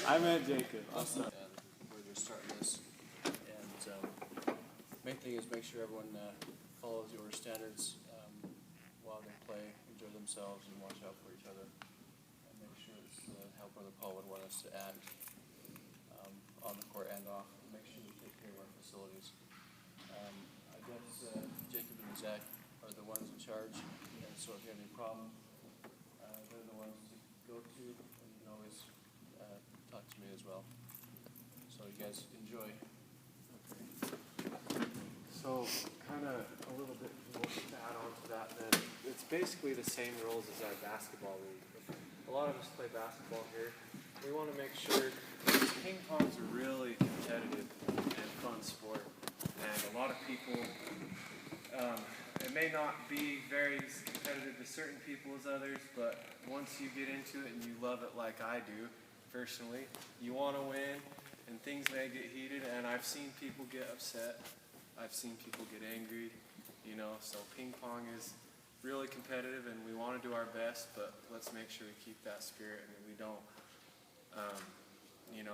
I meant Jacob. Awesome. And we're going to start this. And main thing is make sure everyone follows your standards while they play, enjoy themselves, and watch out for each other. And make sure it's how Brother Paul would want us to act on the court and off. And make sure we take care of our facilities. I guess Jacob and Zach are the ones in charge. And so if you have any problem, they're the ones to go to. And you can always talk to me as well. So you guys enjoy. So, kind of a little bit more to add on to that then. It's basically the same rules as our basketball league. A lot of us play basketball here. We want to make sure, ping pong's a really competitive and fun sport. And a lot of people, it may not be very as competitive to certain people as others, but once you get into it and you love it like I do, personally, you want to win, and things may get heated, and I've seen people get upset. I've seen people get angry, so ping pong is really competitive and we want to do our best, but let's make sure we keep that spirit and that we don't,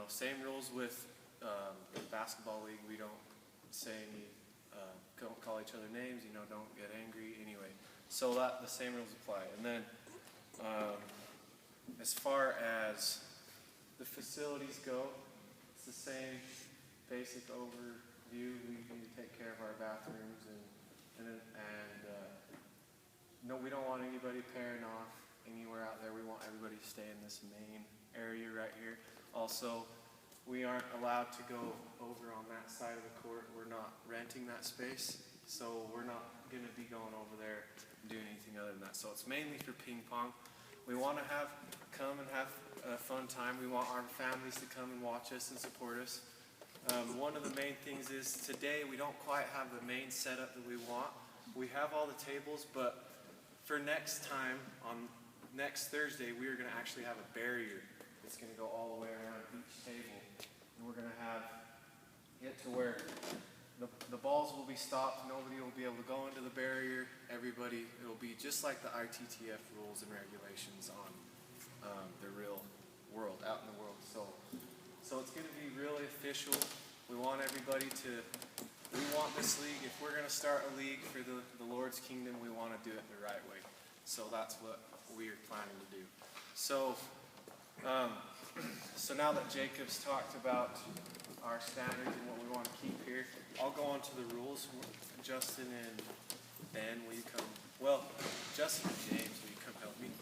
same rules with the basketball league. We don't say any, don't call each other names, don't get angry anyway. So the same rules apply. And then as far as the facilities go, it's the same basic overview. We need to take care of our bathrooms and no, we don't want anybody pairing off anywhere out there. We want everybody to stay in this main area right here. Also, we aren't allowed to go over on that side of the court. We're not renting that space, so we're not going to be going over there and doing anything other than that. So it's mainly for ping pong. We want to come and have a fun time. We want our families to come and watch us and support us. One of the main things is today we don't quite have the main setup that we want. We have all the tables, but for next time, on next Thursday, we are going to actually have a barrier that's going to go all the way around each table. And we're going to have it to where the balls will be stopped. Nobody will be able to go into the barrier. Everybody, it'll be just like the ITTF rules and regulations on the real world, out in the world. So it's going to be really official. We want everybody we want this league, if we're going to start a league for the Lord's kingdom, we want to do it the right way. So that's what we are planning to do. So now that Jacob's talked about our standards and what we want to keep here, I'll go on to the rules. Justin and Ben, will you come? Well, Justin and James, will you come help me?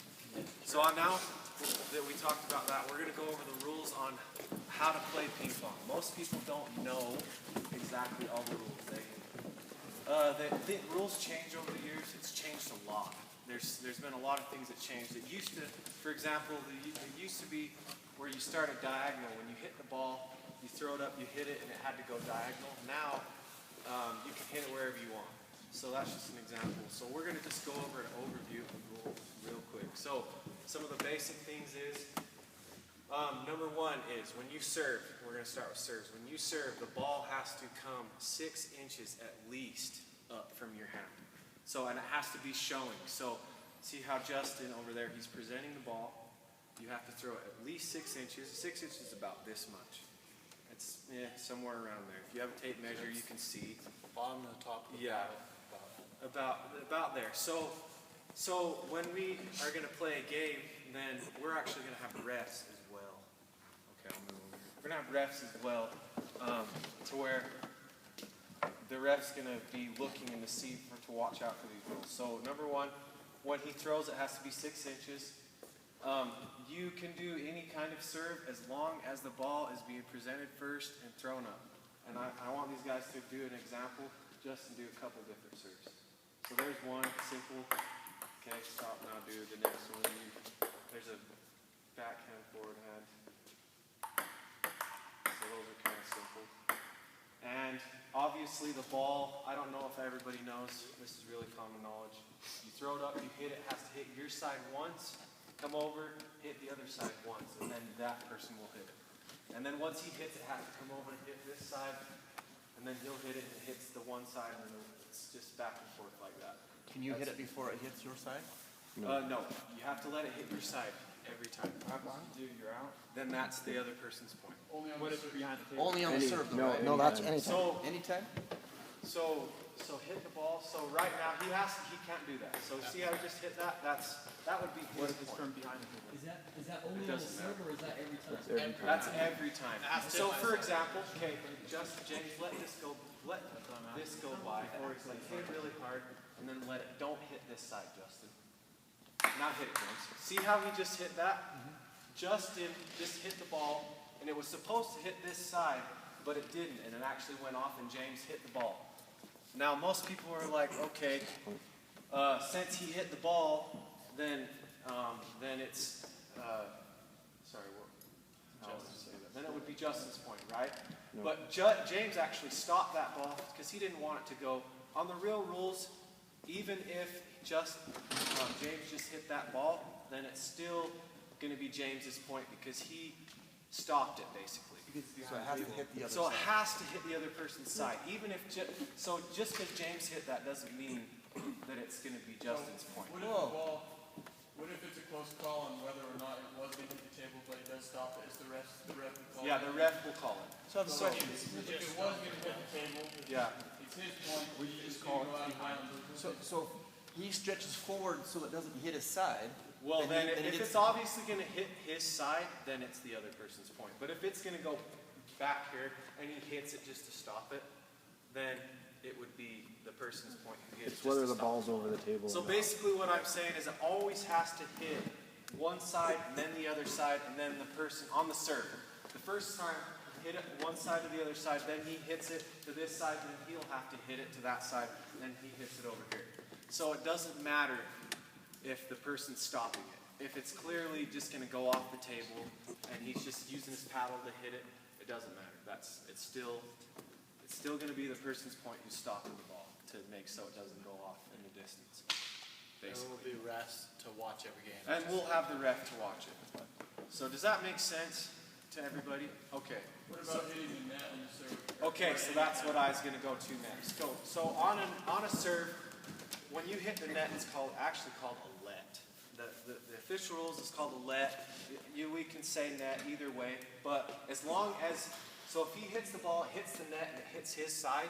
So now that we talked about that, we're going to go over the rules on how to play ping pong. Most people don't know exactly all the rules. The rules change over the years. It's changed a lot. There's been a lot of things that changed. It used to, for example, it used to be where you start a diagonal. When you hit the ball, you throw it up, you hit it, and it had to go diagonal. Now, you can hit it wherever you want. So that's just an example. So we're going to just go over an overview of the rules real quick. So some of the basic things is, number one is when you serve, we're going to start with serves. When you serve, the ball has to come 6 inches at least up from your hand. And it has to be showing. So see how Justin over there, he's presenting the ball. You have to throw it at least 6 inches. 6 inches is about this much. It's somewhere around there. If you have a tape measure, you can see. Bottom to the top of the About there. So when we are going to play a game, then we're actually going to have refs as well. Okay, I'll move over here. We're going to have refs as well, to where the ref's going to be looking in the seat to watch out for these rules. So number one, when he throws, it has to be 6 inches. You can do any kind of serve as long as the ball is being presented first and thrown up. And I want these guys to do an example, just to do a couple different serves. So there's one, simple. Okay, stop now, do the next one. There's a backhand, forehand. So those are kind of simple. And obviously the ball, I don't know if everybody knows, this is really common knowledge. You throw it up, you hit it, has to hit your side once, come over, hit the other side once, and then that person will hit it. And then once he hits it, has to come over and hit this side, and then he'll hit it, and it hits the one side, and then it's just back and forth like that. Can you hit it before it hits your side? No, you have to let it hit your side. every time. Dude, you're out. Then that's the other person's point. What if it's behind the table? Only on the serve, though, right? No, that's anytime. So, Anytime? so hit the ball. So right now he can't do that. So see how he just hit that? That would be What his if it's point. from behind the table? Is that only on the doesn't serve or is that every time? That's every time. So for example, okay, just James, let this go by, or it's like hit really hard, and then don't hit this side, Justin. Not hit it, James. See how he just hit that? Justin just hit the ball, and it was supposed to hit this side, but it didn't, and it actually went off, and James hit the ball. Now most people are like, okay, since he hit the ball, then it's sorry, how would I say that? Then it would be Justin's point, right? No. But James actually stopped that ball because he didn't want it to go. On the real rules, even if James just hit that ball, then it's still going to be James's point because he stopped it basically. So it has to hit the other So it side. has to hit the other person's side. Even if just because James hit that doesn't mean that it's going to be Justin's point. What if it's a close call on whether or not it was going to hit the table, but it does stop it? Is the ref will call Yeah, it? the ref will call it. So I have a question. If it was going to hit the table, Yeah. it's his point. We just call it behind. So he stretches forward so it doesn't hit his side. Well, then he if gets- it's obviously going to hit his side, then it's the other person's point. But if it's going to go back here and he hits it just to stop it, then it would be the person's point who hits it. It's whether just the to stop ball's over the table. it. So or not. basically what I'm saying is it always has to hit one side and then the other side and then the person on the serve. The first time he hit it one side to the other side, then he hits it to this side, then he'll have to hit it to that side, and then he hits it over here. So it doesn't matter if the person's stopping it. If it's clearly just going to go off the table and he's just using his paddle to hit it, it doesn't matter. It's still going to be the person's point who's stopping the ball to make so it doesn't go off in the distance. There will be refs to watch every game. And we'll have the ref to watch it. So does that make sense to everybody? Okay. What about hitting the net on the serve? Okay, so that's what I was going to go to next. So on a serve, when you hit the net, it's actually called a let. The official rules is called a let. We can say net either way, but as long as, so if he hits the ball, it hits the net, and it hits his side,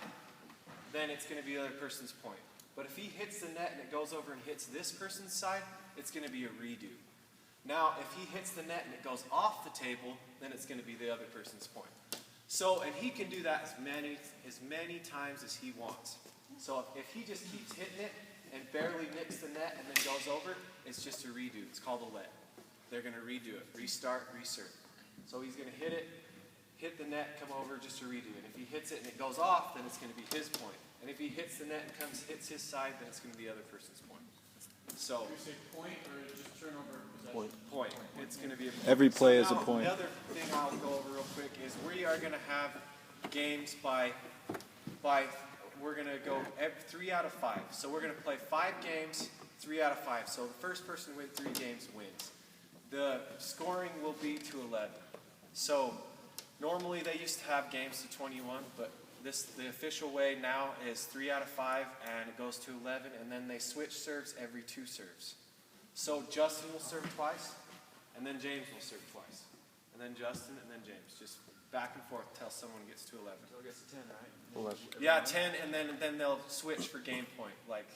then it's going to be the other person's point. But if he hits the net and it goes over and hits this person's side, it's going to be a redo. Now, if he hits the net and it goes off the table, then it's going to be the other person's point. So, and he can do that as many times as he wants. So if he just keeps hitting it and barely nicks the net and then goes over, it's just a redo. It's called a let. They're going to redo it. Restart, resert. So he's going to hit it, hit the net, come over, just to redo it. If he hits it and it goes off, then it's going to be his point. And if he hits the net and hits his side, then it's going to be the other person's point. So, Do you say point or just turnover possession? point. It's going to be a point. Every play So is a now, point. The other thing I'll go over real quick is we are going to have games by we're going to go 3 out of 5. So we're going to play 5 games, 3 out of 5. So the first person to win 3 games wins. The scoring will be to 11. So normally they used to have games to 21, but the official way now is 3 out of 5, and it goes to 11, and then they switch serves every 2 serves. So Justin will serve twice, and then James will serve twice, and then Justin, and then James, just back and forth till someone gets to 11. So it gets to 10, right? Well, that's- Yeah, 10, and then they'll switch for game point. Like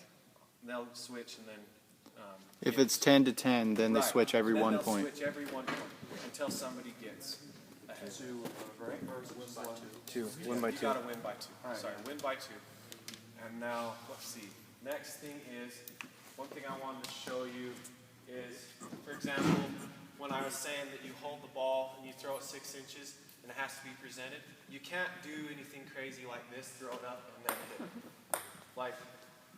they'll switch, and then If it's 10 to 10, then they Right. switch every Then 1 they'll point. switch every 1 point until somebody gets ahead. Right? Or is it win by 2? 2. Win by You 2. gotta win by 2. Alright. Sorry, win by 2. And now, let's see. Next thing is, one thing I wanted to show you is, for example, when I was saying that you hold the ball and you throw it 6 inches and it has to be presented, you can't do anything crazy like this, throw it up and then hit it. Like,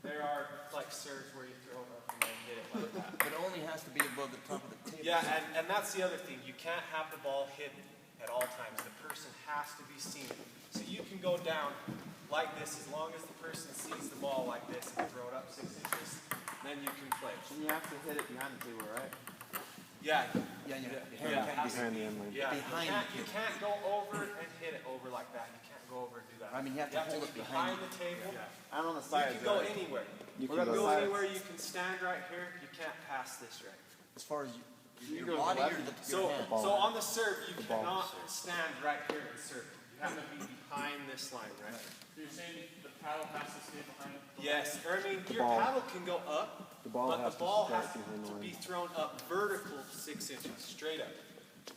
there are like serves where you throw it up and then hit it like that. But it only has to be above the top of the table. Yeah, and that's the other thing. You can't have the ball hidden at all times. The person has to be seen. So you can go down like this as long as the person sees the ball like this and throw it up 6 inches, then you can play. And you have to hit it behind the table, right? Yeah. Yeah, Yeah, behind yeah, the it has to Behind be- the end line. Yeah, Behind you can't go over and hit it over like that. You can't go over and do that. I mean, you have to hold it be behind behind the table. I'm on the You sides, can go right? anywhere. You You can can go go sides. anywhere. You can stand right here. You can't pass this right. as far as Your body or your So, hand? so on the serve, you ball. cannot stand right here and serve. You have to be behind this line right here. So you're saying the paddle has to stay behind the Yes, or I mean, your ball. paddle can go up, The ball but has the to ball start has behind the to line. be thrown up vertical 6 inches, straight up.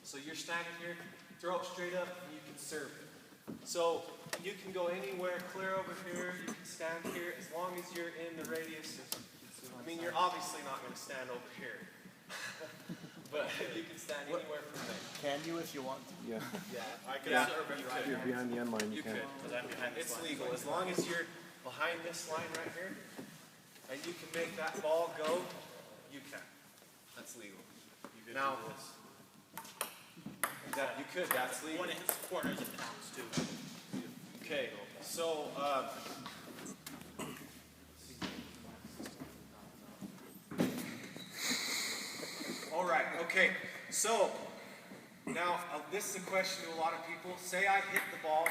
So you're standing here, throw it straight up, and you can serve it. So you can go anywhere, clear over here, you can stand here, as long as you're in the radius of, I mean, you're obviously not gonna stand over here. But you can stand anywhere from there. Can you if you want to? Yeah. Yeah, I could Yeah. serve it right If you're here. behind the end line, You you could, can't. because I'm behind this line. It's legal, as long as you're behind this line right here, and you can make that ball go, you can. That's legal. Now, that, you could, that's legal. When it hits the corners, it counts too. Okay, so, all right, okay, so, now, this is a question to a lot of people. Say I hit the ball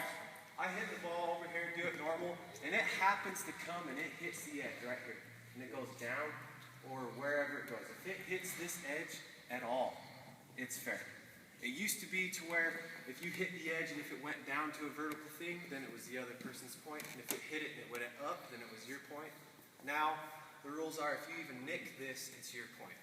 over here, do it normal, and it happens to come and it hits the edge right here, and it goes down, or wherever it goes. If it hits this edge at all, it's fair. It used to be to where if you hit the edge and if it went down to a vertical thing, then it was the other person's point, and if it hit it and it went up, then it was your point. Now, the rules are if you even nick this, it's your point.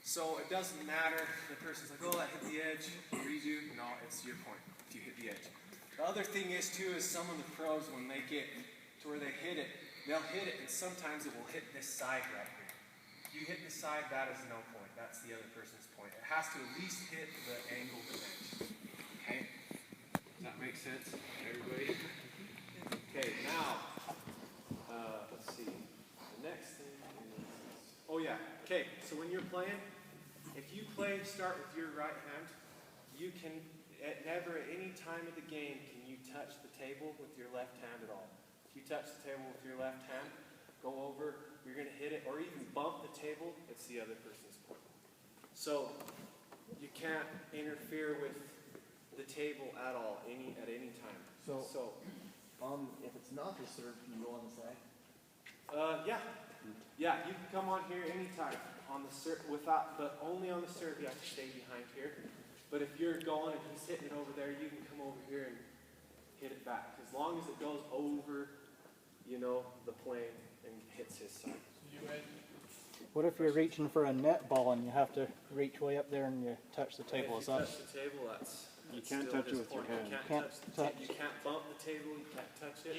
So it doesn't matter, the person's like, oh, I hit the edge, redo. No, it's your point if you hit the edge. The other thing is too, is some of the pros, when they get to where they hit it, they'll hit it and sometimes it will hit this side right here. If you hit the side, that is no point. That's the other person's point. It has to at least hit the angled edge. Okay? Does that make sense, everybody? Okay, now, let's see. The next thing is, oh yeah, okay, so when you're playing, if you start with your right hand, you can, never at any time of the game can you touch the table with your left hand at all. If you touch the table with your left hand, go over, you're going to hit it, or even bump the table, it's the other person's point. So, you can't interfere with the table at all, at any time. So, if it's not the serve, can you go on the side? Yeah. Yeah, you can come on here anytime on the serve, but only on the serve you have to stay behind here. But if you're going and he's hitting it over there, you can come over here and hit it back. As long as it goes over, the plane and hits his side. What if you're reaching for a net ball and you have to reach way up there and you touch the table? If you touch the table, You can't touch it with your hand. You can't touch you can't bump the table, you can't touch it.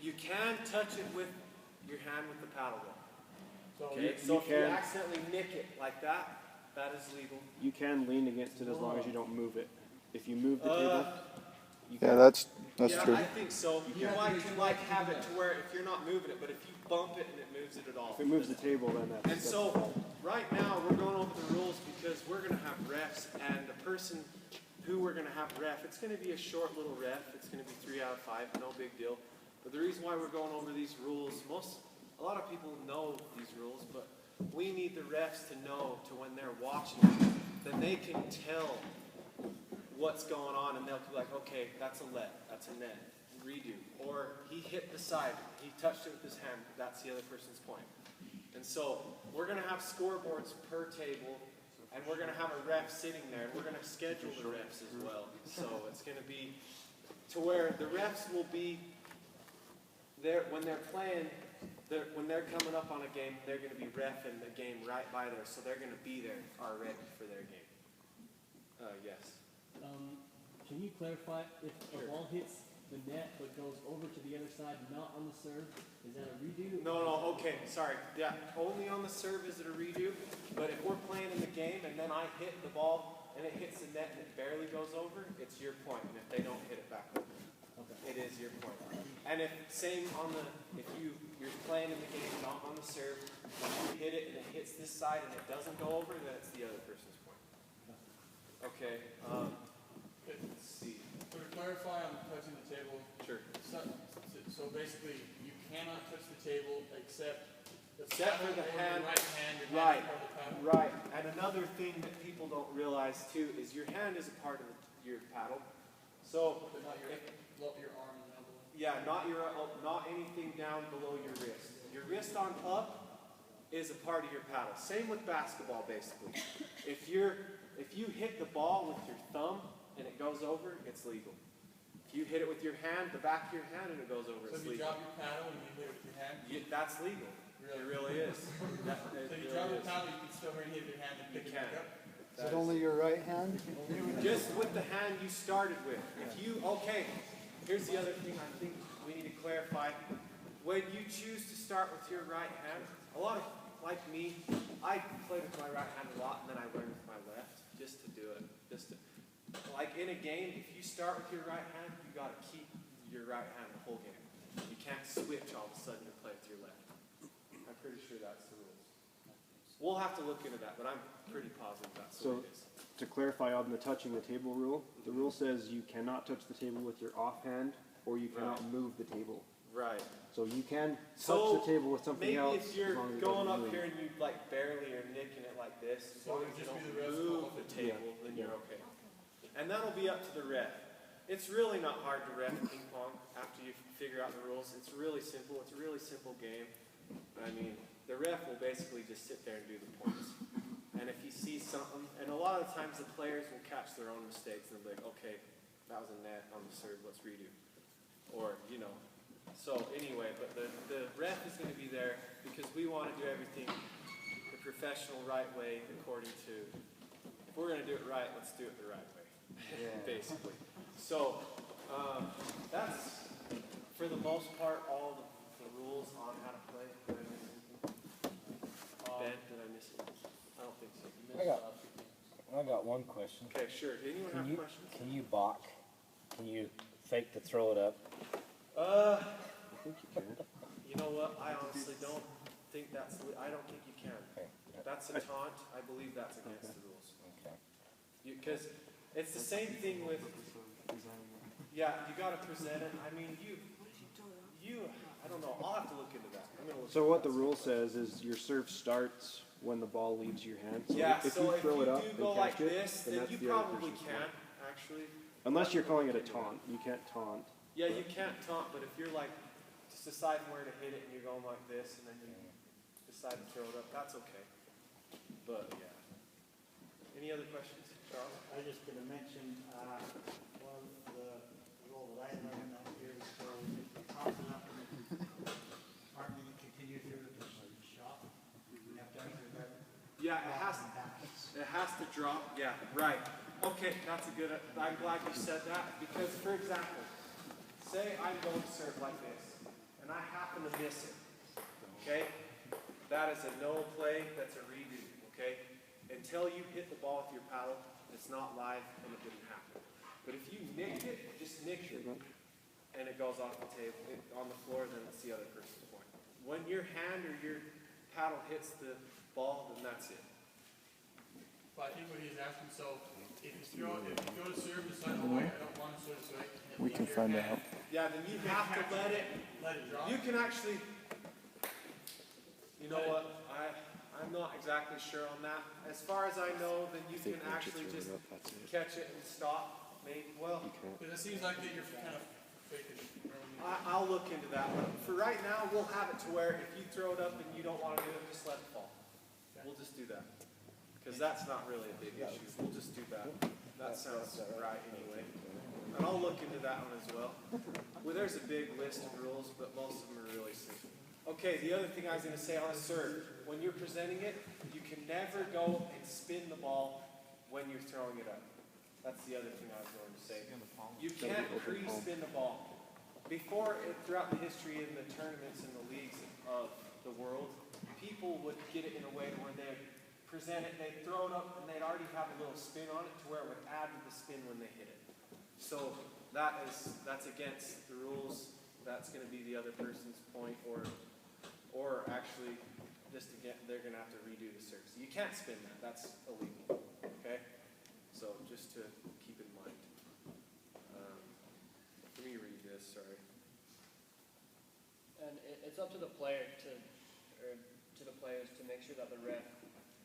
You can touch it with your hand with the paddle ball. Okay, so if you accidentally nick it like that, that is legal. You can lean against it as long as you don't move it. If you move the table, you Yeah, can. that's Yeah, true. I think so. You can have it to where if you're not moving it, but if you bump it and it moves it at all. If it moves the table, then that's. And so, right now, we're going over the rules because we're going to have refs, and the person who we're going to have ref, it's going to be a short little ref. It's going to be 3 out of 5, no big deal. But the reason why we're going over these rules, a lot of people know these rules, but we need the refs to know to when they're watching it, then they can tell what's going on, and they'll be like, okay, that's a let, that's a net, redo. Or he hit the side, he touched it with his hand, that's the other person's point. And so we're going to have scoreboards per table, and we're going to have a ref sitting there, and we're going to schedule the refs as well. So it's going to be to where the refs will be there when they're playing, when they're coming up on a game, they're going to be reffing the game right by there, so they're going to be there already for their game. Yes. Can you clarify if a ball hits the net but goes over to the other side, not on the serve? Is that a redo? No, okay, sorry. Yeah, only on the serve is it a redo, but if we're playing in the game and then I hit the ball and it hits the net and it barely goes over, it's your point, and if they don't hit it back over, it is your point. And if you're playing in the game, not on the serve, if you hit it and it hits this side and it doesn't go over, then it's the other person's point. Okay, let's see. So to clarify on touching the table, Sure. so basically you cannot touch the table except Except for the or hand. your right hand, your Right, hand is part of the paddle. right. And another thing that people don't realize too is your hand is a part of your paddle. So, But not your arm and elbow. yeah, not anything down below your wrist. Your wrist on up is a part of your paddle. Same with basketball, basically. If you hit the ball with your thumb and it goes over, it's legal. If you hit it with your hand, the back of your hand, and it goes over, So it's if you legal. drop your paddle and you hit it with your hand, That's legal. It really is. so you drop your paddle, you can still hit it with your hand and You pick it can. back up. Is it only your right hand? Just with the hand you started with. Okay, here's the other thing I think we need to clarify. When you choose to start with your right hand, a lot of, like me, I played with my right hand a lot and then I learned with my left just to do it. Like in a game, if you start with your right hand, you got to keep your right hand the whole game. You can't switch all of a sudden and play with your left. I'm pretty sure that's the rules. We'll have to look into that, but I'm pretty positive that's the way it is. To clarify on the touching the table rule, the rule says you cannot touch the table with your offhand or you cannot move the table. Right. So you can touch So, the table with something maybe else. if you're as long as it going doesn't up move. here and you like barely are nicking it like this, as So long it as would you just don't be the ref's move call. the table, then you're okay. And that'll be up to the ref. It's really not hard to ref ping pong after you figure out the rules. It's really simple. It's a really simple game. I mean, the ref will basically just sit there and do the points. And if he sees something, and a lot of times the players will catch their own mistakes and they'll be like, okay, that was a net on the serve, let's redo. Or, you know. So anyway, but the ref is going to be there because we want to do everything the professional right way according to, if we're going to do it right, let's do it the right way, basically. So that's, for the most part, all the rules on how to play. Did I miss anything? Ben, did I miss anything? I don't think so. I got one question. Okay, sure. Anyone have questions? Can you balk? Can you fake to throw it up? I think you can. You know what? I honestly don't think I don't think you can. Okay. That's a taunt. I believe that's against the rules. Okay. Because it's the same thing with, yeah, you got to present it. I mean, I don't know. I'll have to look into that. I'm gonna look So into what that. the rule says is your serve starts when the ball leaves your hand. So Yeah, if so you if throw you it up do and go like catch it, this, then then that's you the other probably person's can, fault. actually. Unless you're calling it a taunt. You can't taunt. Yeah, you can't taunt, but if you're like just deciding where to hit it and you're going like this and then you decide to throw it up, that's okay. But yeah. Any other questions, Charles? I was just gonna mention, one of the rule that I learned that year is so if you toss it up and aren't going to continue through the shot, you have to actually let it Yeah, it has to drop. Yeah, right. Okay, that's a good, I'm glad you said that because, for example, say I'm going to serve like this and I happen to miss it. Okay? That is a no play, that's a redo. Okay? Until you hit the ball with your paddle, it's not live and it didn't happen. But if you nicked it, just nicked it, and it goes off the table, on the floor, then it's the other person's point. When your hand or your paddle hits the ball, then that's it. But I think what he's asking, so if you go to serve the side of the way, I don't want to serve this way. We can find out. Yeah, then you have to let it drop. You can actually, you know what, I'm not exactly sure on that. As far as I know, then you can actually just catch it and stop. Maybe, well, Because it seems like that you're kind of faking. I'll look into that. But for right now, we'll have it to where if you throw it up and you don't want to do it, just let it fall. We'll just do that. Because that's not really a big issue. We'll just do that. That sounds right anyway. And I'll look into that one as well. Well, there's a big list of rules, but most of them are really simple. Okay, the other thing I was going to say on a serve, when you're presenting it, you can never go and spin the ball when you're throwing it up. That's the other thing I was going to say. You can't pre-spin the ball. Before, throughout the history in the tournaments and the leagues of the world, people would get it in a way where they'd present it, they'd throw it up, and they'd already have a little spin on it to where it would add to the spin when they hit it. So that's against the rules. That's going to be the other person's point, or actually, just again, they're going to have to redo the serve. So you can't spin that. That's illegal. Okay. So just to keep in mind. Let me read this. Sorry. And it's up to the player to the players to make sure that the ref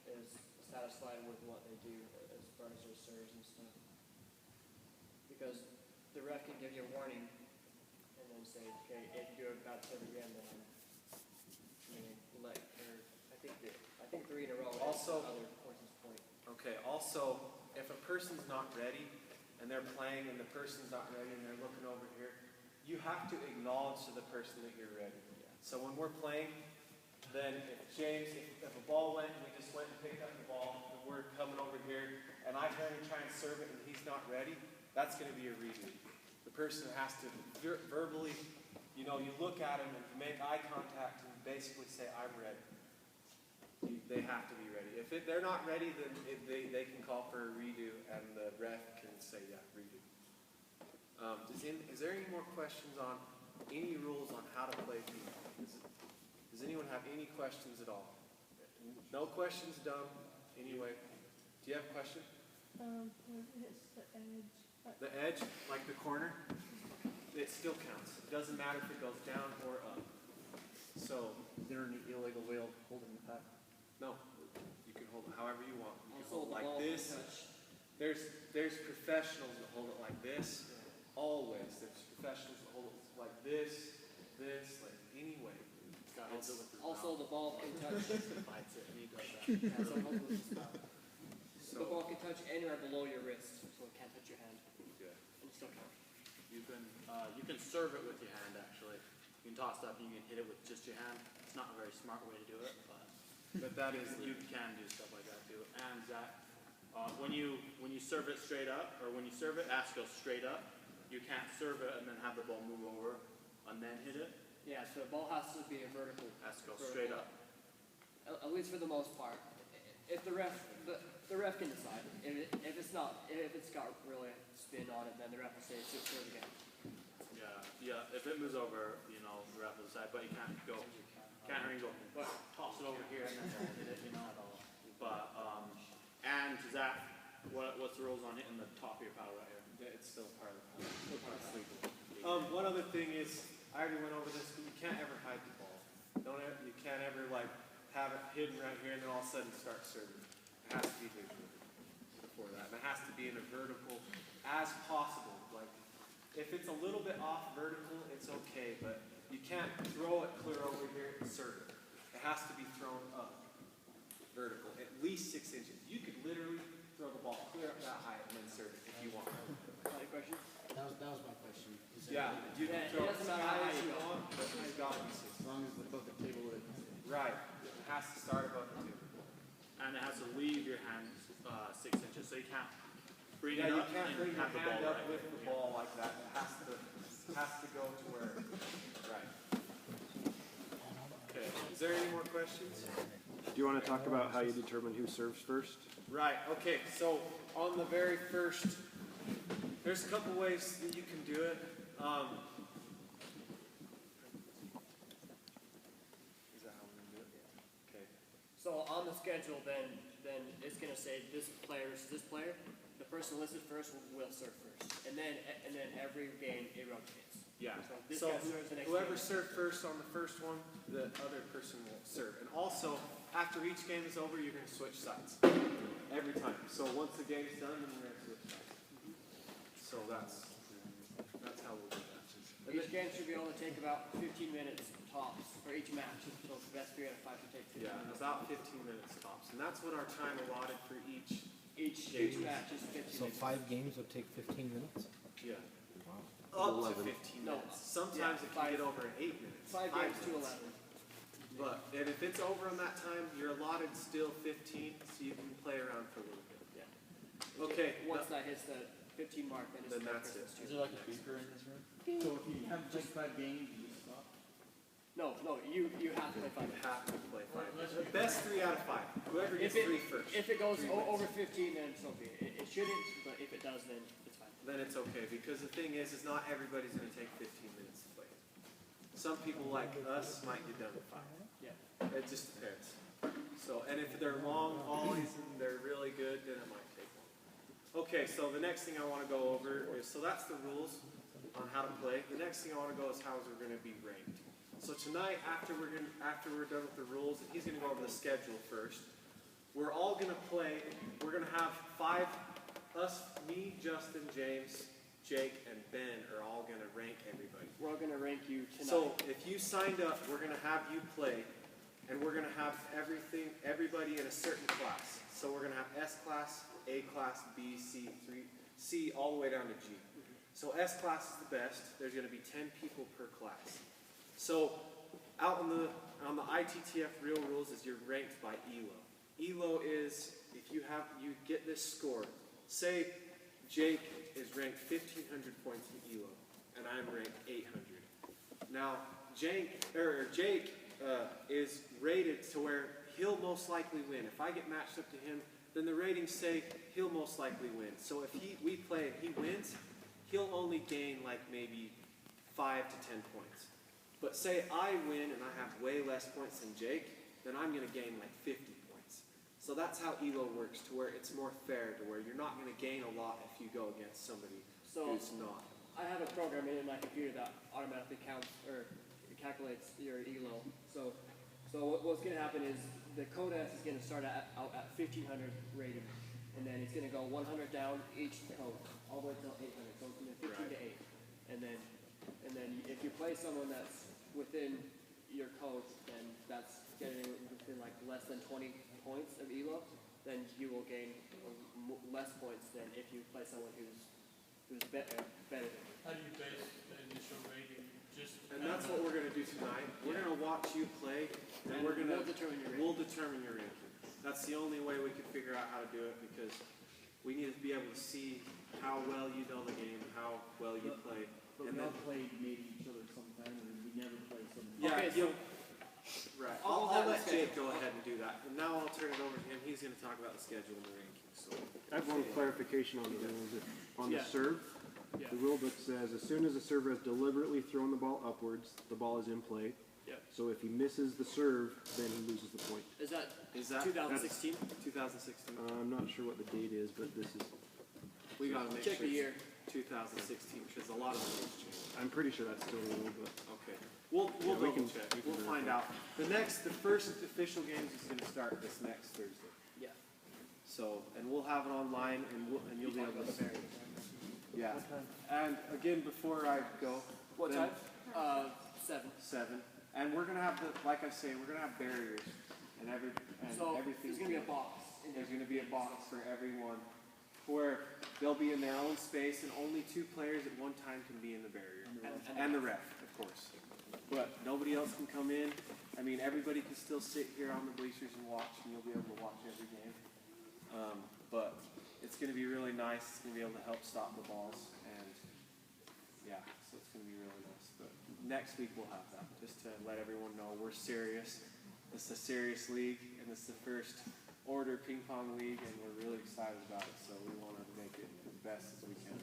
is satisfied with what they do as far as their serves and stuff. Because the ref can give you a warning and then say, okay, if you do a bad serve again, then I'm going to let, or I I think 3 in a row. Also- Other person's point. Okay, also, if a person's not ready and they're playing and the person's not ready and they're looking over here, you have to acknowledge to the person that you're ready. So when we're playing, then if a ball went, we just went and picked up the ball, and we're coming over here, and I hear him try and serve it and he's not ready, that's going to be a redo. The person has to verbally, you look at him and make eye contact and basically say, I'm ready. They have to be ready. If they're not ready, then they can call for a redo, and the ref can say, yeah, redo. Is there any more questions on any rules on how to play FIFA? Does anyone have any questions at all? No questions, dumb. Anyway, do you have a question? It's the edge. The edge, like the corner, it still counts. It doesn't matter if it goes down or up. So, Is there any illegal way of holding the puck? no, you can hold it however you want. You can Also, hold it the like ball this. can touch. There's professionals that hold it like this. Always. There's professionals that hold it like this, like any way. Also, the ball can touch. Bites it, and he does that. Yeah, so hold this down. The So, ball can touch anywhere below your wrist, so it can't touch your hand. good. And it still counts. You can serve it with your hand, actually. You can toss it up and you can hit it with just your hand. It's not a very smart way to do it, But that is, you can do stuff like that too. And Zach, when you serve it straight up, or when you serve it, it has to go straight up. You can't serve it and then have the ball move over and then hit it. Yeah, so the ball has to be a vertical. It has to go straight up. At least for the most part. If the ref can decide. If it's got really spin on it, then the ref will say it's serve again. Yeah. If it moves over, the ref will decide, but you can't go. Can't go. But toss it over here and then hit it, But and Zach, what's the rules on hitting the top of your paddle right here? it's still part of the It's legal. One other thing is, I already went over this, but you can't ever hide the ball. You can't ever have it hidden right here and then all of a sudden start serving. It has to be hidden before that. And it has to be in a vertical as possible. Like, if it's a little bit off vertical, it's okay, but you can't throw it clear over here and serve it. It has to be thrown up vertical, at least 6 inches. You could literally throw the ball clear up that high and then serve it if you want. Any questions? That was my question. Yeah, you can Yeah, throw it it as doesn't matter how high as high you you go. want, but it's got to be 6. As long as the bucket table is. Right. It has to start above the table. And it has to leave your hand 6 inches, so you can't bring Yeah, it you up can't and bring your have the hand ball up right with there. the ball like that. It has to go to where. Right. Okay. Is there any more questions? Do you want to talk about how you determine who serves first? Right. Okay. So on the very first, there's a couple ways that you can do it. Is that how we're gonna do it? Okay. So on the schedule, then it's gonna say this player versus this player. The person listed first will serve first, and then every game it rotates. Yeah. So this So guy serves the next whoever game. served first on the first one, the other person will serve. And also, after each game is over, you're going to switch sides every time. So once the game's done, then we're going to switch sides. So that's how we'll do that. And Each game should be able to take about 15 minutes tops for each match. So the best 3 out of 5 should take 15 yeah, minutes. about 15 minutes tops. And that's what our time allotted for each. Each match is 15 So minutes. 5 games would take 15 minutes? Yeah. Wow. Up to 15 No, minutes. Sometimes it can five- get over in 8 minutes. 5 games to minutes. 11. And if it's over on that time, you're allotted still 15, so you can play around for a little bit. Yeah. Okay. Once that hits the 15 mark, then it's Then the that's Christmas it. tree. Is there like a beeper in this room? So if you have just 5 games, you just stop? No, you have to play 5 You minutes. have to play 5. The best 3 out of 5. Whoever gets 3 first. If it goes over 15, then so be it. It shouldn't, but if it does, then it's fine. Then it's okay, because the thing is not everybody's going to take 15 minutes to play. Some people like us might get done in 5. Yeah. It just depends. So, and if they're long volleys and they're really good, then it might take long. Okay, so the next thing I want to go over is, so that's the rules on how to play. The next thing I want to go is how we're going to be ranked. So tonight, after we're done with the rules, he's going to go over the schedule first. We're all going to play. We're going to have 5, us, me, Justin, James, Jake, and Ben are all going to rank everybody. We're all going to rank you tonight. So if you signed up, we're going to have you play and we're gonna have everybody in a certain class. So we're gonna have S class, A class, B, C, C all the way down to G. So S class is the best. There's gonna be 10 people per class. So out on the ITTF real rules is you're ranked by ELO. ELO is if you get this score. Say Jake is ranked 1,500 points in ELO, and I'm ranked 800. Now Jake is rated to where he'll most likely win. If I get matched up to him, then the ratings say he'll most likely win. So if we play and he wins, he'll only gain like maybe 5 to 10 points. But say I win and I have way less points than Jake, then I'm going to gain like 50 points. So that's how ELO works, to where it's more fair, to where you're not going to gain a lot if you go against somebody who's not. I have a program in my computer that automatically counts or calculates your ELO. So what's going to happen is the code S is going to start out at 1,500 rating, and then it's going to go 100 down each code, all the way till 800. So it's going to 15 to 8, and then if you play someone that's within your code, and that's getting within like less than 20 points of ELO, then you will gain less points than if you play someone who's better than you. How do you base the initial rating? And that's what we're going to do tonight. We're going to watch you play, and we'll determine your ranking. That's the only way we can figure out how to do it, because we need to be able to see how well you know the game, how well you play. But we all played maybe each other sometime, and we never played something. Yeah, Okay, right. I'll I'll have let the Jake go ahead and do that. And now I'll turn it over to him. He's going to talk about the schedule and the rankings. So I have one clarification on the rules. On the Yeah. serve, Yeah. the rule book says as soon as the server has deliberately thrown the ball upwards, the ball is in play. Yeah. So if he misses the serve, then he loses the point. Is that is that 2016? 2016. I'm not sure what the date is, but this is. We got to make Check sure the year. it's 2016, because a lot of things changed. I'm pretty sure that's still the rule, but Okay. We'll Yeah, we double can- check. we can We'll find verify. out. The first official games is going to start this next Thursday. Yeah. So, and we'll have it online, and you'll be able to see. Very. Yeah. And again, before I go. What then- time? 7. 7. And we're gonna have like I say, we're gonna have barriers and So everything. there's gonna be a box. There's gonna be a box for everyone, where they'll be in their own space, and only 2 players at one time can be in the barrier, and the ref, of course. But nobody else can come in. I mean, everybody can still sit here on the bleachers and watch, and you'll be able to watch every game. But it's gonna be really nice. It's gonna be able to help stop the balls, and yeah, so it's gonna be really nice. But next week we'll have that, just to let everyone know we're serious. It's a serious league, and it's the first order ping pong league, and we're really excited about it. So we want to make it as best as we can,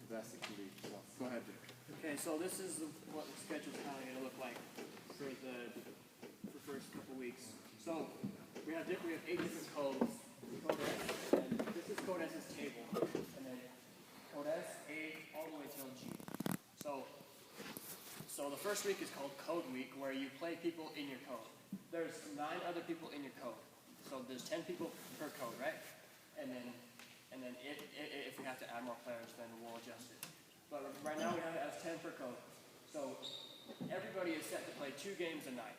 the best it can be. So go ahead, Dick. Okay, so this is what the schedule's kind of going to look like for the first couple weeks. So we have 8 different codes. Code S, and this is code S's table, and then code S, A, all the way till G. So the first week is called Code Week, where you play people in your code. There's 9 other people in your code, so there's 10 people per code, right? And then if we have to add more players, then we'll adjust it. But right now we have it as 10 per code. So everybody is set to play 2 games a night,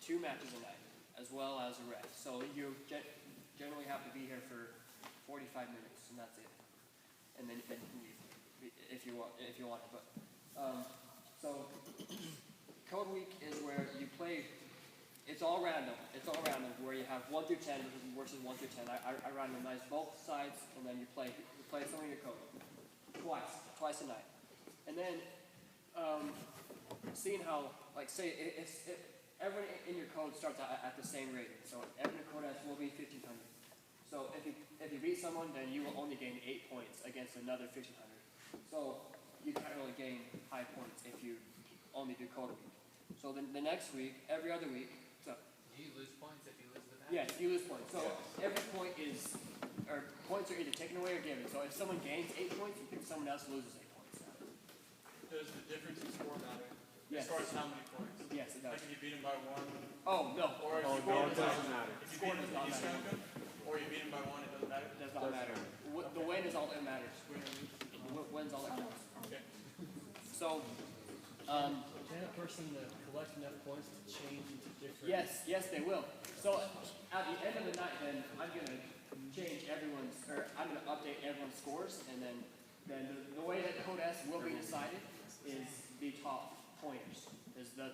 2 matches a night, as well as a ref. So you generally have to be here for 45 minutes, and that's it. And then if you want it, but so Code Week is where you play. It's all random. It's all random, where you have 1 through 10 versus 1 through 10. I randomize both sides, and then you play some of your code twice a night. And then seeing how, like, say everyone in your code starts at the same rating. So every code S will be 1,500. So if you beat someone, then you will only gain 8 points against another 1,500. So you can't really gain high points if you only do code week. So then the next week, every other week, so You lose points if you lose the match. yes, you lose points. So every point points are either taken away or given. So if someone gains 8 points, you think someone else loses 8 points. Does the difference in score matter? Yes. As far as how many points? Yes, it Like does. if you beat him by 1, Oh no. or if you no, beat it him by doesn't matter. If you Score beat him, does not you matter. smack him, or you beat him by 1, it doesn't matter. It does not matter. The win is all that matters. Win's all that matters. Okay. So Can a person collect enough points to change into different? Yes, they will. So at the end of the night, then I'm gonna change everyone's, or I'm gonna update everyone's scores, and then the way that Code S will be decided is the top pointers, is the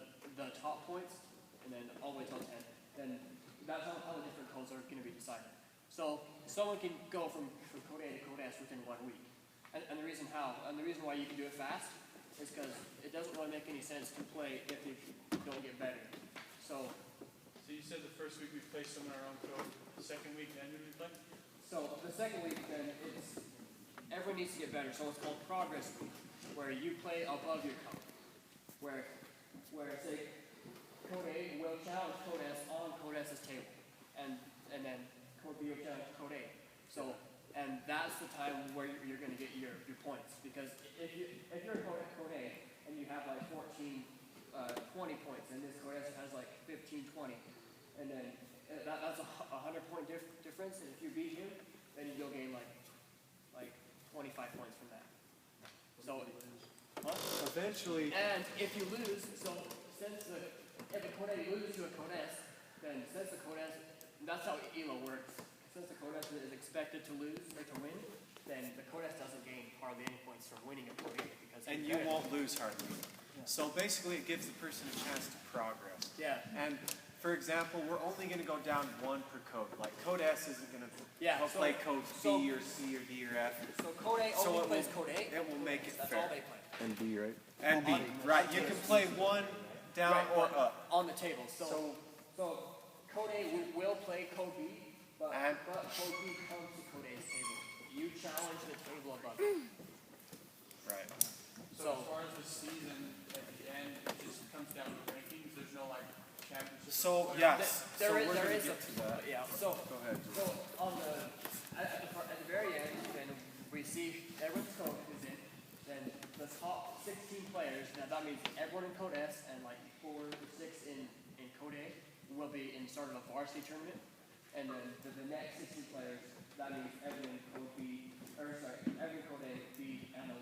top points, and then all the way till 10. Then that's how the different codes are gonna be decided. So someone can go from Code A to Code S within 1 week, and the reason why you can do it fast is because it doesn't really make any sense to play if you don't get better. So you said the first week we play some in our own code, the second week then we play? So the second week then everyone needs to get better. So it's called progress week, where you play above your code. Where say Code A will challenge Code S on Code S's table. And then Code B will challenge Code A. So and that's the time where you're gonna get your points. Because if you're in Code A and you have like 14, 20 points, and this Code S has like 15, 20, and then that's a 100-point difference, and if you beat him, then you'll gain like 25 points from that. So, Eventually, and if you lose, so if a Code A loses to a Code S, then since the Code S, that's how ELO works. Since the Code S is expected to lose or to win, then the Code S doesn't gain hardly any points from winning a Code A because and you won't lose hardly. So basically, it gives the person a chance to progress. Yeah. And for example, we're only going to go down one per code. Like Code S isn't going to play Code B or C or D or F. So Code A only plays Code A. It will make it That's fair. all they play. And B, right? And B, right? You can play one down or up. On the table. So Code A will play Code B, but Code B comes to Code A's table. You challenge the table above it. Right. So as far as the season at the end, it just comes down to rankings. There's no like championship. So yes, There so we're going is to get to that. yeah. So Go ahead. So on at the very end, then we see everyone's code is in. Then the top 16 players. Now that means everyone in Code S and like 4 or 6 in Code A will be in sort of a varsity tournament. And then the next 16 players. That means everyone in Code B, or sorry, every Code A, B, and a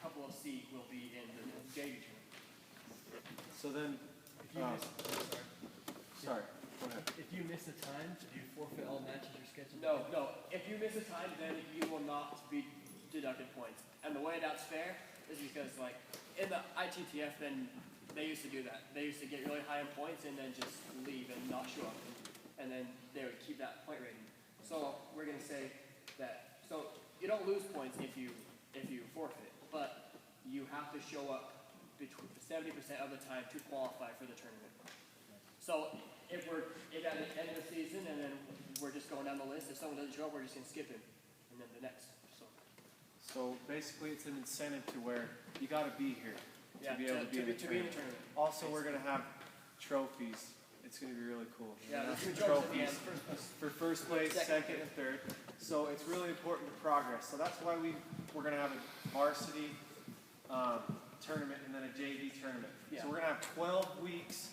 couple of C will be in the JV tournament. So then, sorry, go ahead. If you miss a time, do you forfeit all matches you're scheduled? No. If you miss a time, then you will not be deducted points. And the way that's fair is because, like, in the ITTF, then they used to do that. They used to get really high in points and then just leave and not show up. And then they would keep that point rating. So we're going to say that, so you don't lose points if you forfeit, but you have to show up between 70% of the time to qualify for the tournament. So if at the end of the season and then we're just going down the list, if someone doesn't show up, we're just going to skip him, and then the next. So basically, it's an incentive to where you got to be here to be able to be in the tournament. Also, we're going to have trophies. It's going to be really cool. Yeah, there's trophies for first place, second, and third. So it's really important to progress. So that's why we're going to have a varsity tournament and then a JV tournament. Yeah. So we're going to have 12 weeks,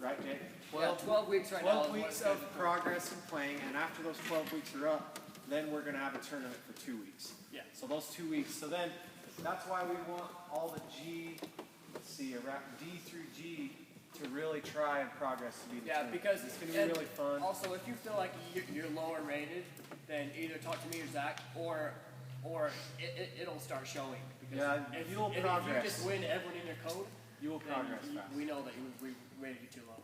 right, Jay? 12 weeks right now. 12 weeks of progress and playing, and after those 12 weeks are up, then we're going to have a tournament for 2 weeks. Yeah. So those 2 weeks. So then that's why we want all the D through G to really try and progress to be the tournament. Because it's going to be really fun. Also, if you feel like you're lower rated, then either talk to me or Zach, or it'll start showing. Because if you just win everyone in your code, you will progress fast. We know that we rated you too low.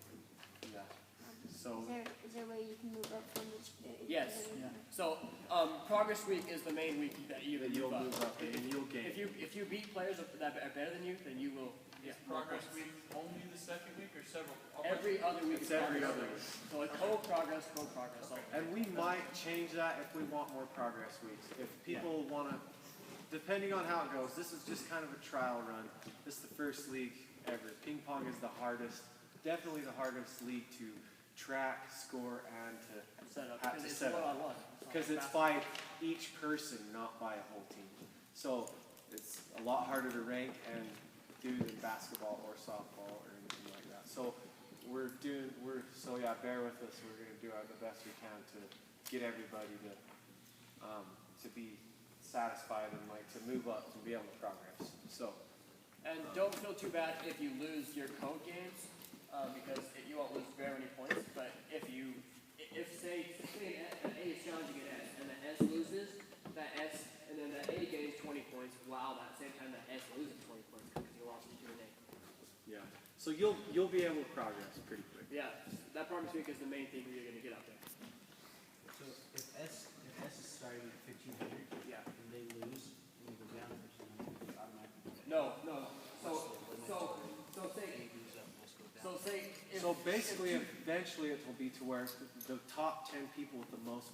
Yeah. So Is there a way you can move up from this? Yes. Yeah. So progress week is the main week that you'll move up and you'll gain. If you beat players that are better than you, then you will. Is progress week only the second week or several? Every other week. It's every other week. So it's progress. And we might change that if we want more progress weeks. If people want to, depending on how it goes, this is just kind of a trial run. This is the first league ever. Ping pong is the hardest, definitely the hardest league to track, score, and to set up. Because it's by each person, not by a whole team. So it's a lot harder to rank and do than basketball or softball or anything like that. So bear with us. We're going to do the best we can to get everybody to be satisfied and like to move up and be able to progress. So. And And don't feel too bad if you lose your code games, because you won't lose very many points. But if say an A is challenging an S, and the S loses, that S, and then that A gains 20 points, while at the same time that S loses 20 points because you lost to an A. Yeah. So you'll be able to progress pretty quick. Yeah, that progress week is the main thing you're going to get out there. So if S is starting at 1500, Yeah. and they lose, and you go down to 1500, automatically. No. So say. They lose up, let's go down. So say. So basically, eventually it will be to where the top 10 people with the most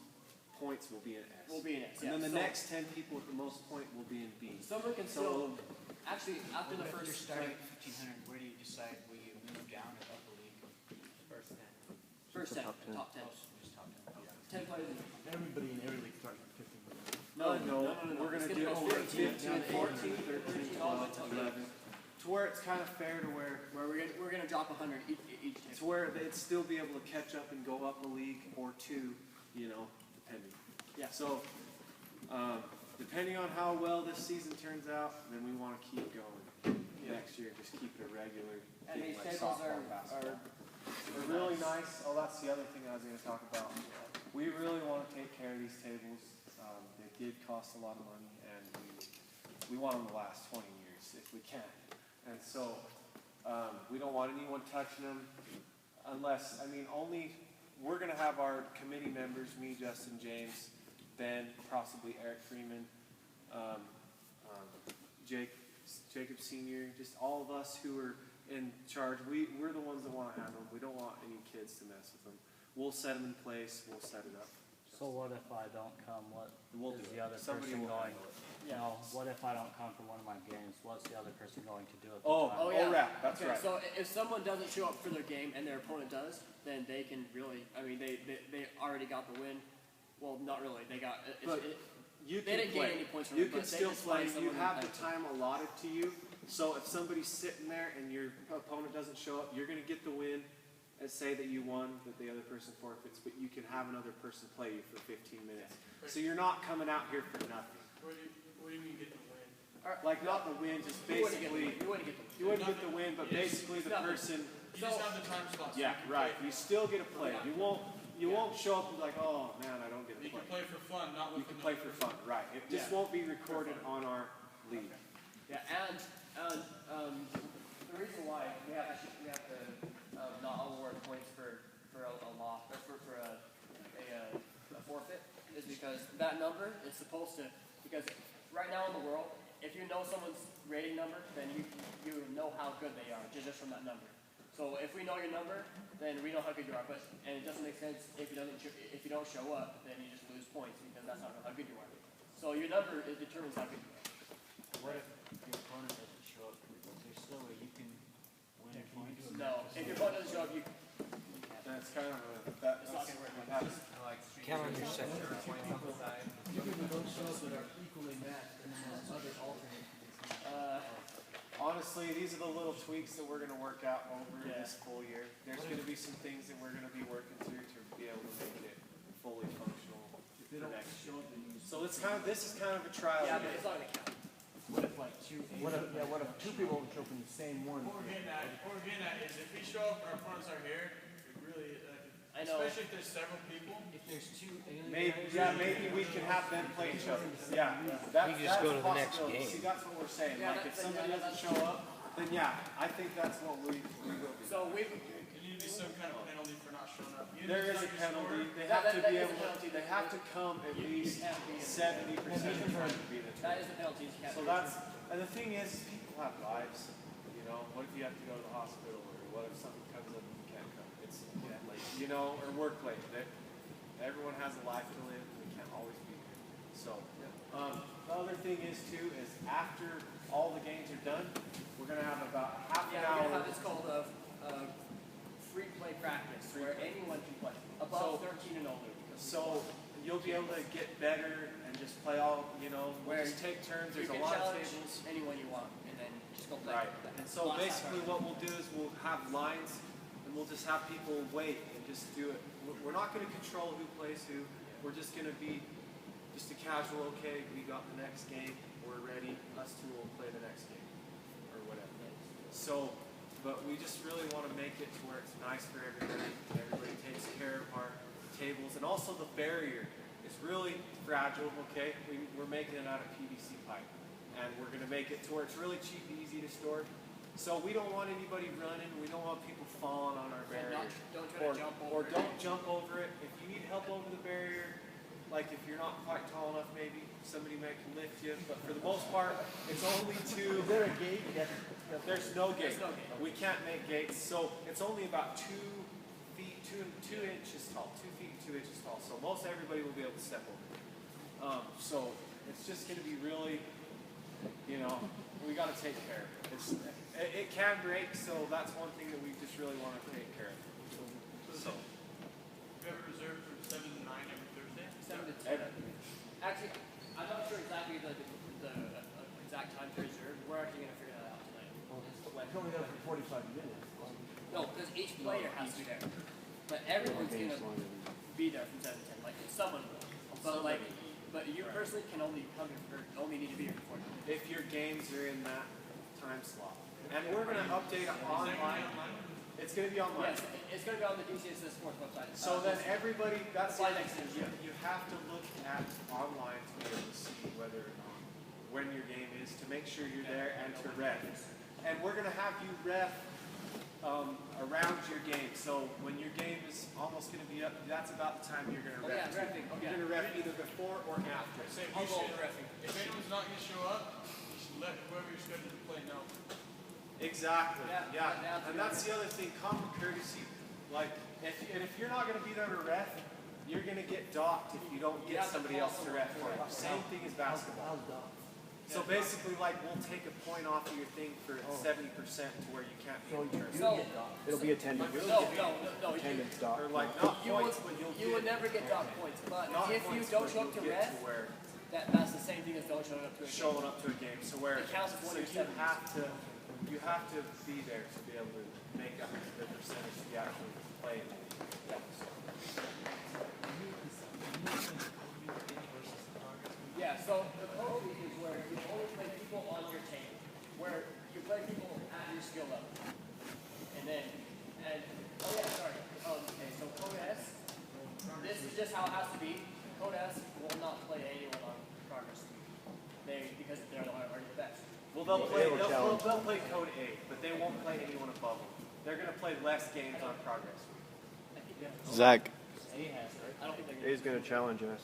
points will be in S. Will be an S. And Yeah. then the So next 10 people with the most point will be in B. someone can So still actually after the If you're first starting at 1500, where do you decide will you move down or up a league? first 10. Just First the 10. top 10. Top 10. Just top 10. 10 players. Everybody in every league starts at 1500. No. We're It's gonna do go 15, 14, 13, 13, all the way 12, till 11. To where it's kind of fair to where we're gonna drop 100 each to table. where they'd still be able to catch up and go up a league or two, depending. Yeah. So, depending on how well this season turns out, then we want to keep going next year. Just keep it a regular And thing these like tables softball, basketball. They're really nice. Oh, that's the other thing I was going to talk about. We really want to take care of these tables. They did cost a lot of money, and we want them to last 20 years if we can. And so we don't want anyone touching them unless, only we're going to have our committee members, me, Justin, James, Ben, possibly Eric Freeman, Jacob Sr., just all of us who are in charge. We're the ones that want to handle them. We don't want any kids to mess with them. We'll set them in place. We'll set it up. So what if I don't come? What We'll is do the it. other Somebody person will going? handle it. No, what if I don't come for one of my games? What's the other person going to do at the Oh, time? yeah. That's Okay, right. so if someone doesn't show up for their game and their opponent does, then they can really. They already got the win. Well, not really. They got. But you they can didn't play. gain any points from You it, can but they still just play. find You someone have who the has time allotted to you. So if somebody's sitting there and your opponent doesn't show up, you're going to get the win and say that you won, that the other person forfeits, but you can have another person play you for 15 minutes. So you're not coming out here for nothing. What do you mean get the win? Like not the win, just basically, You wouldn't get the you wouldn't get the win, but basically the person, You just have the time slots. yeah, You can right. play- You still get to play. You won't show up and be like, oh man, I don't get to You can play. play for fun, not You with can another play for person. fun, right? It just won't be recorded on our league. Yeah, and the reason why we have to not award points for a loss or for a forfeit is because that number is supposed to, because right now in the world, if you know someone's rating number, then you know how good they are just from that number. So if we know your number, then we know how good you are. And it doesn't make sense if you don't show up, then you just lose points because that's not how good you are. So your number determines how good you are. What if your opponent doesn't show up? There's still a way you can win points. No, if your opponent doesn't show up, you That's kind of it's not gonna work. Calendar section. Usually those shows that are equally matched and then there's other alternate. Honestly, these are the little tweaks that we're going to work out over Yeah. this full year. There's going to be some things that we're going to be working through to be able to make it fully functional If they for don't next year. show up, then you. So this is kind of a trial Yeah, but year. it's not gonna count. What if like what if two people show up in the same one? What we're getting at is if we show up, our opponents are here, it really, I know. especially if there's several people. If there's two alien Maybe we can have them play each other. Yeah, that's You just go a to the next possibility. game. See, that's what we're saying. Yeah, Like if that's- somebody yeah, doesn't that's show up, then yeah, I think that's what we will do. So we. There needs to be some kind of penalty for not showing up. Even There if is it's a not your penalty. score. They have to That be is a able. penalty. They have to come at least 70% of the time to be the That is the penalty. You can't So do. that's, and the thing is, people have lives, what if you have to go to the hospital, or what if something comes up and you can't come? It's late, or work late. Everyone has a life to live, and we can't always be here. So, the other thing is too, is after all the games are done, we're gonna have about half an Yeah, we're gonna hour. have this called a free play practice where anyone can play above 13 and older. So you'll be able to get better and just play all, we'll Where just take turns. You There's a can lot of challenge tables. anyone you want, and then just go play. Right. And so Last basically half what we'll do is we'll have lines and we'll just have people wait and just do it. We're not going to control who plays who. We're just going to be just a casual, okay, we got the next game, we're ready, us two will play the next game or whatever. So, but we just really want to make it to where it's nice for everybody. Everybody takes care of our tables, and also the barrier is really fragile. Okay, we're making it out of PVC pipe, and we're going to make it to where it's really cheap, easy to store. So we don't want anybody running. We don't want people falling on our barrier. Don't try to jump over it. Don't jump over it. If you need help over the barrier, like if you're not quite tall enough, maybe somebody might can lift you. But for the most part, it's only two. Is there a gate? There's no gate. There's no gate. We can't make gates, so it's only about 2 feet, 2 inches tall. 2 feet, 2 inches tall. So most everybody will be able to step over it. So it's just going to be really, you know, we got to take care of it. It can break, so that's one thing that we just really want to take care of. So. We have it reserved from 7 to 9 every Thursday. 7 to 10. Actually, I'm not sure exactly the exact time to reserve. We're actually going to figure that out tonight. It's only there for 45 minutes. No, because each player has to be there. But everyone's going to be there from 7 to 10. Like, someone will. But like, but you personally can only come here for, only need to be here for 40 minutes. If your games are in that time slot. And we're going to update it online. It's going to be online. Yes, it's going to be on the DCSS Sports website. So then everybody, that's Apply the next thing. year. You have to look at online to be able to see whether or not when your game is, to make sure you're there and to ref. And we're going to have you ref around your game. So when your game is almost going to be up, that's about the time you're going to ref. Yeah, refing. You're going to ref either before or after. Say, I'll go over refing. if anyone's not going to show up, you should let whoever you're scheduled to play know. Exactly. Yeah, Yeah. And that's the other thing, common courtesy. Like, if you're not going to be there to ref, you're going to get docked if you don't get somebody else to ref for you. Same thing as basketball. So basically, like, we'll take a point off of your thing for 70% to where you can't be in the tournament. It'll be attendance. No. Attendance doc. Or like, not You points, will, but you'll you will get, never get dock points. But not if you points, don't but show up to you'll get ref, where that's the same thing as don't show up to a game. showing up to a game. So where It counts as one so of your you have to be there to be able to make up the percentage you actually play in the league. Yeah, so the code league is where you only play people on your team, where you play people at your skill level. And then, okay, so Code S, this is just how it has to be. Code S will not play anyone on Progress League. Because they're already the best. Well, they'll play Code 8, but they won't play anyone above them. They're going to play less games on Progress Week. Zach, I don't think they're A's going to challenge us.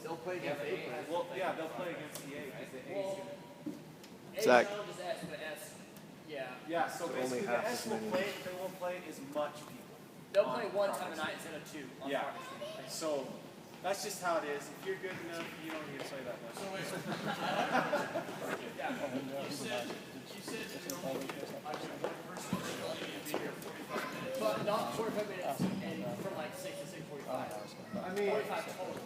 They'll play against A. Well, yeah, they'll play against the 8 because the 8's Well, going to... A Zach. challenges S, but S, yeah. Yeah, so So basically only the half S as will many. play, they won't play as much people. They'll play one time a night instead of 2 on Yeah. Progress League. So that's just how it is. If you're good enough, you don't need to play that much. So wait, Yeah. you said that you're only actually one person should only need to be here 45 minutes. But not 45 minutes and from like 6 to 6:45. I mean, 45 total.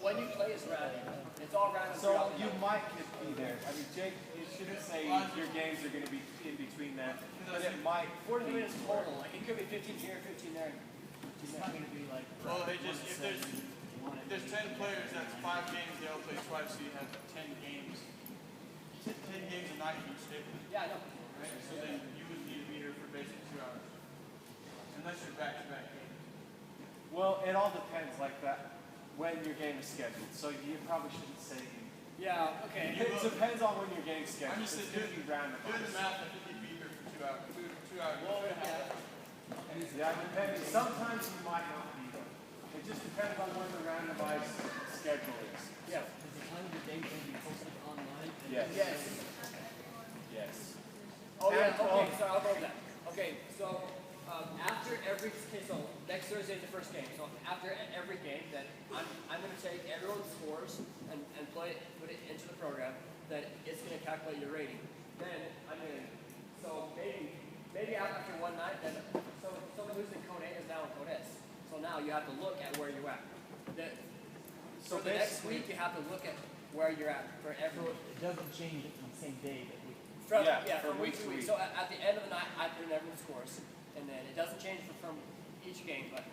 When you play as random, it's all random. so throughout the you night. might get be there. I mean, Jake, it shouldn't say your games are going to be in between them, but it might 40 be minutes total. Like it could be 15 here, 15 there. It's not going to be like. Well, if there's 10 players, that's 5 games, they all play twice, so you have 10 games. 10 games a night each day, Yeah, I know. right? So then you would need to be here for basically 2 hours. Unless you're back-to-back games. Well, it all depends like that when your game is scheduled. So you probably shouldn't say. Yeah. Okay. It depends on when your game's scheduled. I'm just It's saying, going to be random. doing the math, I think you'd be here for 2 hours. 2 hours. Well, yeah. Yeah, depending. Sometimes you might not be there. It just depends on when the randomized schedule is. Yeah. Is the time of the day going to be posted online? Yes. Yes. Yes. Oh yeah. And, Okay. So I'll go over that. Okay. So after every so next Thursday is the first game. So after every game, then I'm going to take everyone's scores and put it into the program. That it's going to calculate your rating. Then I'm going to maybe after one night, then someone who's in Code A is now in Code S. So now you have to look at where you're at. So For the next basically- week, you have to look at where you're at for every So it doesn't change it from the same day that we. from week to week. So at the end of the night, I put in everyone's scores, and then it doesn't change from each game, but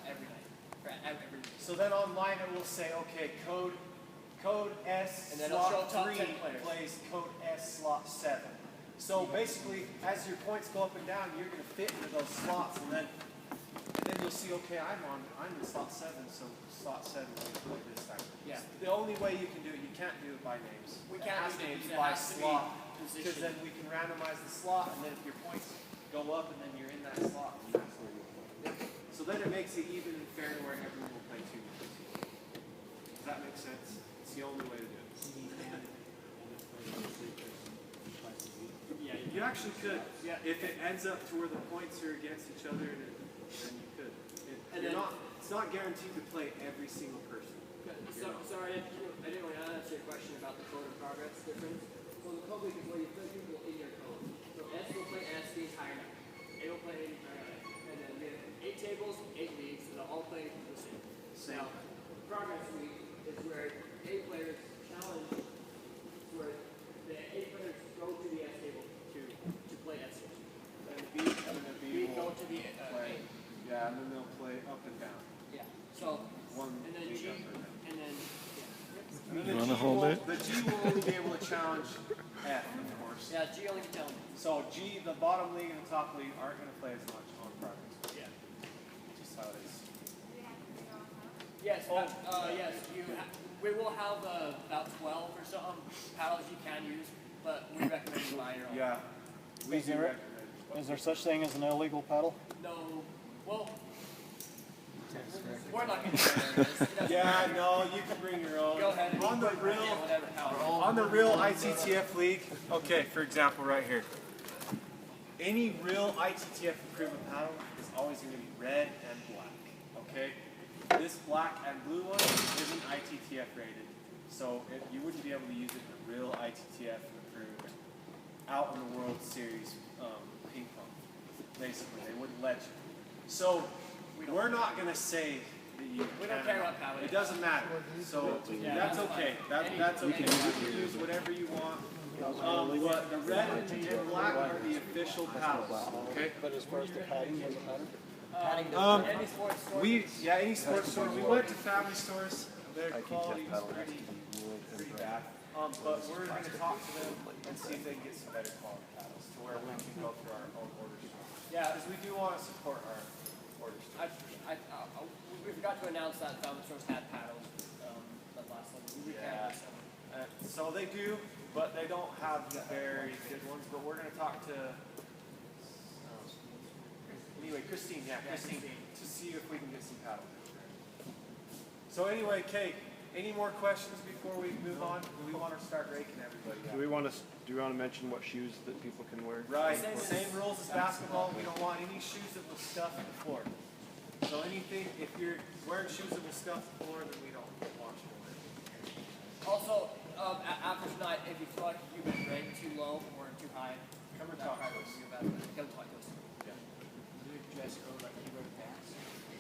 every night, for every week. So then online it will say, okay, code S And then it'll show slot top 3 10 players. plays code S slot 7. So basically, as your points go up and down, you're going to fit into those slots, and then you'll see, okay, I'm in slot 7, so slot 7 will play this time. Yeah. The only way you can do it, you can't do it by names. We It can't has do to names. be It by has to be slot, position. because then we can randomize the slot, and then if your points go up, and then you're in that slot, and that's where you'll play. So then it makes it even and fair to where everyone will play 2 games. Does that make sense? It's the only way to do it. Yeah. You actually could. Yeah. If it ends up to where the points are against each other, then you could. And You're then- not, it's not guaranteed to play every single person. So, sorry, I didn't want to answer your question about the code of progress difference. So the code week is where you put people in your code. So S will play S the entire night. A will play A the entire night. And then we have 8 tables, 8 leagues, and they'll all play the same. Same. Now, progress week is where A players challenge, where the A players go to the S table to play S tables. And the B We go will to the play. Yeah, and then they'll play up and down. Yeah. So, One and then league G, up or down. and then, And then the G will- The G will only be able to challenge F, of course. yeah, G only can tell me. So G, the bottom league and the top league aren't going to play as much on progress. Yeah. Just how it is. Yes, yes. We will have about 12 or so paddles you can use, but we recommend you buy your own. Yeah. We Is do there- recommend. Is there such thing as an illegal paddle? No, well, we're not going to. Yeah, no, you can bring your own. Go ahead. On the real, Whatever paddle. on the real ITTF league, okay, for example, right here. Any real ITTF improvement paddle is always going to be red and black, okay? This black and blue one isn't ITTF rated, so you wouldn't be able to use it in a real ITTF improved out in the World Series ping pong. Basically, they wouldn't let you. So we're not going to say that you. We don't care what paddle. It doesn't matter. So Yeah, that's that's okay. fine. That's okay. You can use whatever you want. But the red and black are the official paddles. Okay. But as far as the padding, does it matter? Any sports store. Any sports store. We went to family stores. Their quality was pretty bad. But we're going to talk to them and see if they can get some better quality paddles to where we can go through our own order store. Yeah. Because we do want to support our order store. We forgot to announce that family stores had paddles. That last one. We Yeah. can't. So they do, but they don't have very good ones. But we're going to talk to. Anyway, Christine, Christine, to see if we can get some paddles. So anyway, Kate, any more questions before we move on? We want to start raking everybody out. Do we want to mention what shoes that people can wear? Right, same rules as basketball. We don't want any shoes that will stuff the floor. So anything, if you're wearing shoes that will stuff the floor, then we don't want you to wear it. Also, after tonight, if you feel like you've been ranked too low or too high, Come and that talk to probably us. would be a bad thing. Come talk to us. Dress code like you wear pants.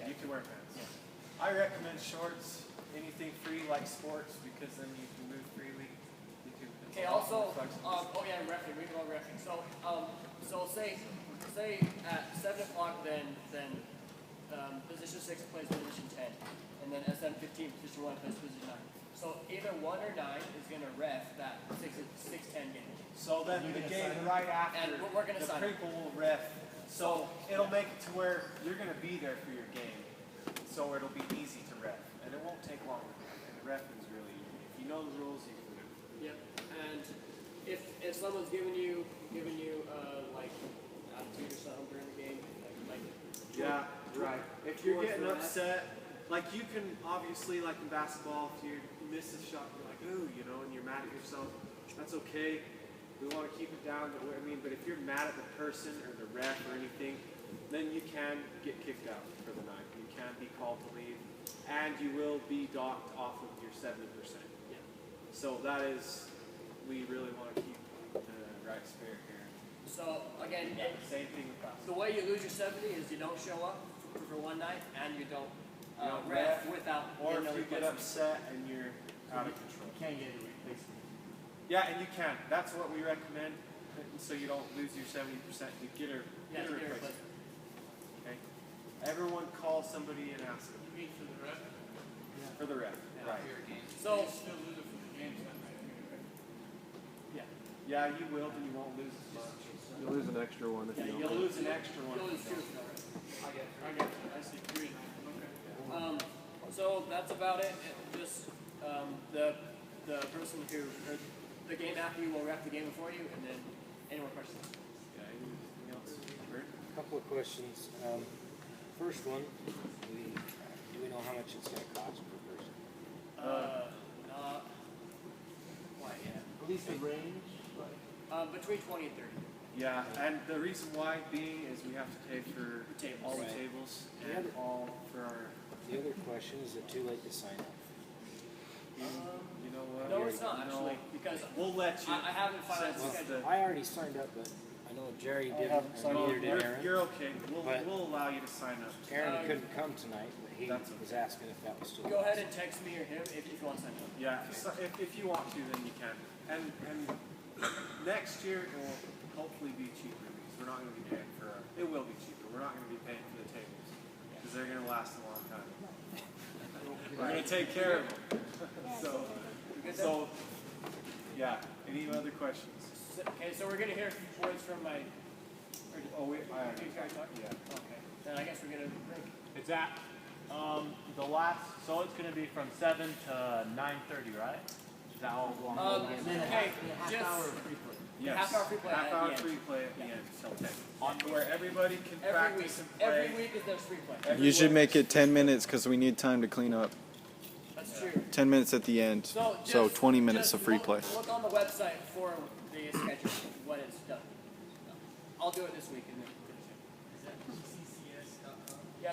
You can wear pants. I recommend shorts, anything free like sports, because then you can move freely. You can. Okay. Also, referee. We can all referee. So say at 7 o'clock, then position 6 plays position 10, and then at 7:15 position 1 plays position 9. So either 1 or 9 is going to ref that 6-10 game. So then the game right after, And we're gonna the sign it. people will ref. So it'll make it to where you're going to be there for your game. So it'll be easy to ref, and it won't take long. And the refing is really easy. If you know the rules, you can do it. Yep. And if someone's giving you like attitude or something during the game, like Yeah, right. If you're getting upset, like you can obviously, like in basketball, if you miss a shot, you're like, ooh, and you're mad at yourself. That's okay. We want to keep it down. But if you're mad at the person or the ref or anything, then you can get kicked out for the night. You can be called to leave, and you will be docked off of your 70%. Yeah. So that is, we really want to keep the right spirit here. So again, Same thing with basketball. the way you lose your 70 is you don't show up for one night and you don't don't ref ref, without Or getting if no you get replacement. upset and you're out of control. You can't get a replacement. Yeah, and you can. That's what we recommend, so you don't lose your 70%. You get a, Yeah, get a to get a replacement. Okay. Everyone call somebody and ask them You mean for the ref? for the ref. Right. So You still lose it for the games, then, right? yeah. Yeah, you will, but you won't lose as much. You'll lose an extra one if Yeah, you don't. You'll lose an extra one. You'll lose two. I get you. I see 3 and 9. Okay. So that's about it. Just the person who, or the game after you will rep the game before you, and then any more questions? Yeah, anything else? Bert? Couple of questions. First one, do we know how much it's gonna cost per person? Not quite yet. At least the range, Between 20 and 30. Yeah, and the reason why being is we have to pay for Tables. all the Right. tables The and other- all for our, The other question, is it too late to sign up? you know what? No, it's not No, actually, because we'll let you. I haven't finalized the since schedule. I already signed up, but I know Jerry didn't, haven't and signed No, neither did Aaron. you're okay. But- We'll allow you to sign up. Aaron couldn't come tonight, but he That's was asking if that was still. Go ahead and text me or him if you want to sign up. Yeah, so if you want to, then you can. And next year it will hopefully be cheaper because we're not going to be paying for. It will be cheaper. We're not going to be paying for the tables because they're going to last a long time. We're going to take care of them. So, yeah. Any other questions? Okay, so we're gonna hear words from my. Oh, wait. Did you already talk? Yeah. Okay. Then I guess we're gonna break. It's at, the last, so it's gonna be from 7 to 9:30, right? Is that how long? and then a Okay, half just hour of free play. Yes. Half hour free play Half at hour the end. free play at the end. So, where everybody can every week. practice and play. Every week is there's free play. You should make it 10 minutes because we need time to clean up. That's true. 10 minutes at the end. So, So 20 minutes just of free look- play. Look on the website for the schedule when it's done. I'll do it this week and then finish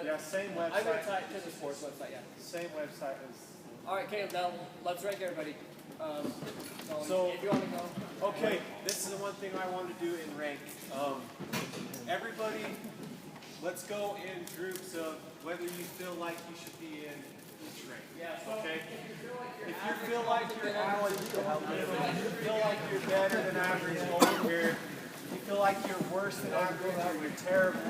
it. Yeah, same I will website. tie it to the sports website. Yeah. Same website as. All right, Caleb. Now let's rank everybody. So- if you want to go. Okay, this is the one thing I want to do in rank. Everybody, let's go in groups of whether you feel like you should be in each rank. Yeah. So Okay? if If you feel like you're average, if you feel like you're better than average over here, if you feel like you're worse than average or you're terrible,